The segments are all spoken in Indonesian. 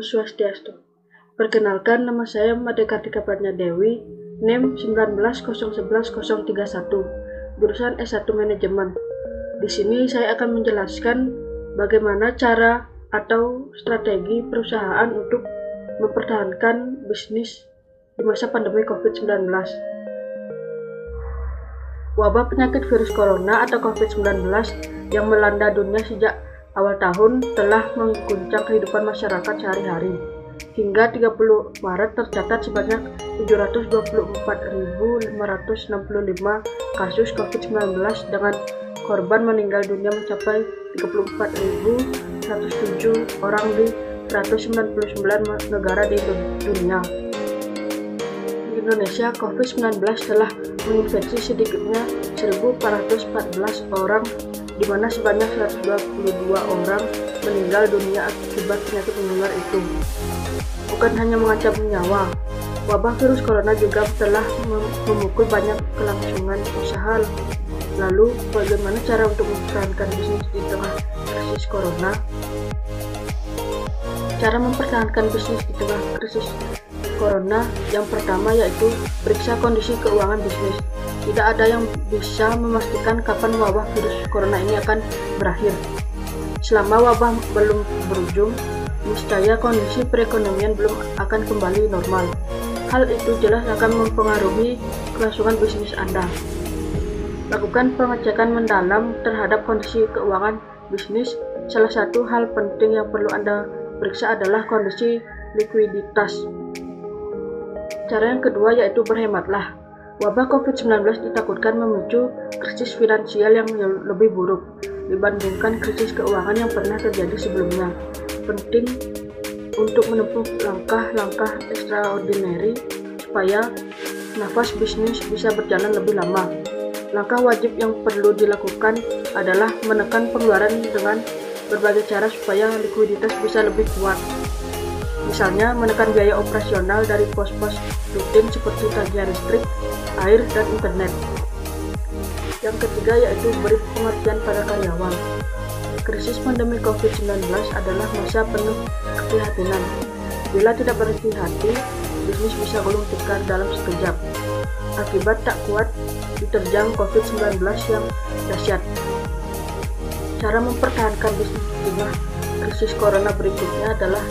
Swastiastu. Perkenalkan, nama saya Made Kartika Pratnya Dewi, NIM 1901101, jurusan S1 Manajemen. Di sini saya akan menjelaskan bagaimana cara atau strategi perusahaan untuk mempertahankan bisnis di masa pandemi COVID-19. Wabah penyakit virus corona atau COVID-19 yang melanda dunia sejak awal tahun telah mengguncang kehidupan masyarakat sehari-hari. Hingga 30 Maret tercatat sebanyak 724.565 kasus COVID-19 dengan korban meninggal dunia mencapai 34.107 orang di 199 negara di dunia. Di Indonesia, COVID-19 telah menginfeksi sedikitnya 1.414 orang, di mana sebanyak 122 orang meninggal dunia akibat penyakit menular itu. Bukan hanya mengancam nyawa, wabah virus corona juga telah memukul banyak kelangsungan usaha. Lalu, bagaimana cara untuk mempertahankan bisnis di tengah krisis corona? Cara mempertahankan bisnis di tengah krisis corona yang pertama yaitu periksa kondisi keuangan bisnis. Tidak ada yang bisa memastikan kapan wabah virus corona ini akan berakhir. Selama wabah belum berujung, niscaya kondisi perekonomian belum akan kembali normal. Hal itu jelas akan mempengaruhi kelangsungan bisnis Anda. Lakukan pengecekan mendalam terhadap kondisi keuangan bisnis. Salah satu hal penting yang perlu Anda periksa adalah kondisi likuiditas. Cara yang kedua yaitu berhematlah. Wabah COVID-19 ditakutkan memicu krisis finansial yang lebih buruk dibandingkan krisis keuangan yang pernah terjadi sebelumnya. Penting untuk menempuh langkah-langkah extraordinary supaya nafas bisnis bisa berjalan lebih lama. Langkah wajib yang perlu dilakukan adalah menekan pengeluaran dengan berbagai cara supaya likuiditas bisa lebih kuat. Misalnya, menekan biaya operasional dari pos-pos rutin seperti tagihan listrik, air, dan internet. Yang ketiga yaitu beri pengertian pada karyawan. Krisis pandemi COVID-19 adalah masa penuh keprihatinan. Bila tidak berhati-hati, bisnis bisa gulung tikar dalam sekejap. Akibat tak kuat diterjang COVID-19 yang dahsyat. Cara mempertahankan bisnis di tengah krisis corona berikutnya adalah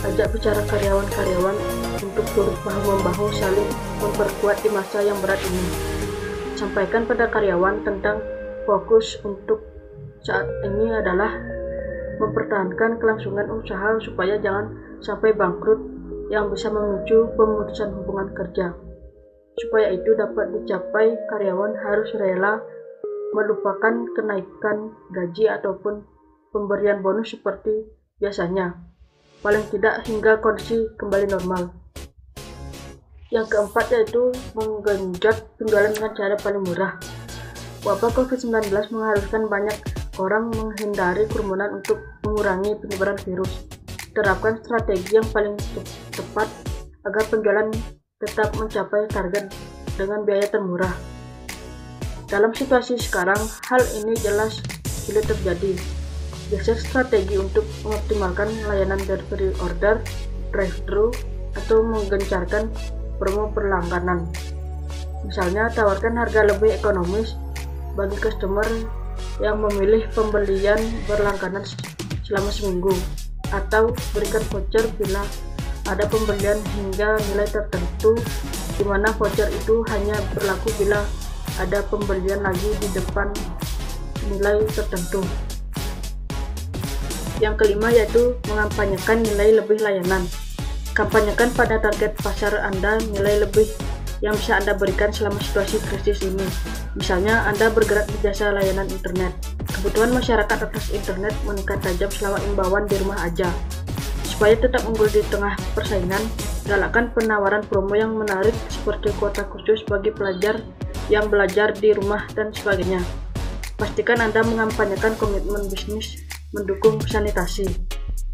ajak bicara karyawan-karyawan untuk turut bahu-membahu saling memperkuat di masa yang berat ini. Sampaikan pada karyawan tentang fokus untuk saat ini adalah mempertahankan kelangsungan usaha supaya jangan sampai bangkrut yang bisa memicu pemutusan hubungan kerja. Supaya itu dapat dicapai, karyawan harus rela melupakan kenaikan gaji ataupun pemberian bonus seperti biasanya, paling tidak hingga kondisi kembali normal. Yang keempat yaitu menggenjot penjualan dengan cara paling murah. Wabah COVID-19 mengharuskan banyak orang menghindari kerumunan untuk mengurangi penyebaran virus. Terapkan strategi yang paling tepat agar penjualan tetap mencapai target dengan biaya termurah. Dalam situasi sekarang, hal ini jelas sulit terjadi. Geser strategi untuk mengoptimalkan layanan delivery order, drive-thru, atau menggencarkan promo berlangganan. Misalnya, tawarkan harga lebih ekonomis bagi customer yang memilih pembelian berlangganan selama seminggu, atau berikan voucher bila ada pembelian hingga nilai tertentu, di mana voucher itu hanya berlaku bila ada pembelian lagi di depan nilai tertentu. Yang kelima yaitu mengampanyekan nilai lebih layanan. Kampanyekan pada target pasar Anda nilai lebih yang bisa Anda berikan selama situasi krisis ini. Misalnya, Anda bergerak di jasa layanan internet. Kebutuhan masyarakat atas internet meningkat tajam selama imbauan di rumah aja. Supaya tetap unggul di tengah persaingan, galakkan penawaran promo yang menarik seperti kuota khusus bagi pelajar yang belajar di rumah dan sebagainya. Pastikan Anda mengampanyekan komitmen bisnis mendukung sanitasi.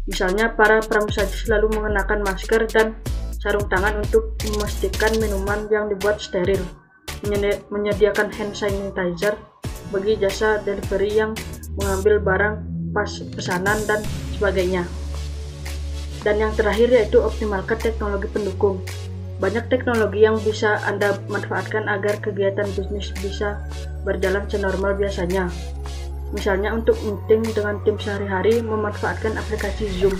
Misalnya, para pramusaji selalu mengenakan masker dan sarung tangan untuk memastikan minuman yang dibuat steril, menyediakan hand sanitizer bagi jasa delivery yang mengambil barang pas pesanan dan sebagainya. Dan yang terakhir yaitu optimalkan teknologi pendukung. Banyak teknologi yang bisa Anda manfaatkan agar kegiatan bisnis bisa berjalan senormal biasanya. Misalnya untuk meeting dengan tim sehari-hari memanfaatkan aplikasi Zoom.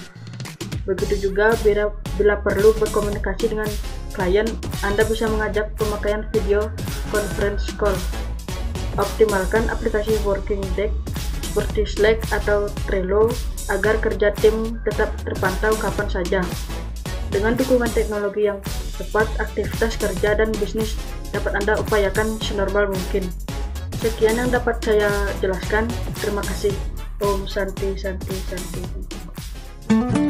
Begitu juga bila perlu berkomunikasi dengan klien, Anda bisa mengajak pemakaian video conference call. Optimalkan aplikasi Working Desk seperti Slack atau Trello agar kerja tim tetap terpantau kapan saja. Dengan dukungan teknologi yang tepat, aktivitas kerja dan bisnis dapat Anda upayakan senormal mungkin. Sekian yang dapat saya jelaskan. Terima kasih. Om Santi Santi Santi.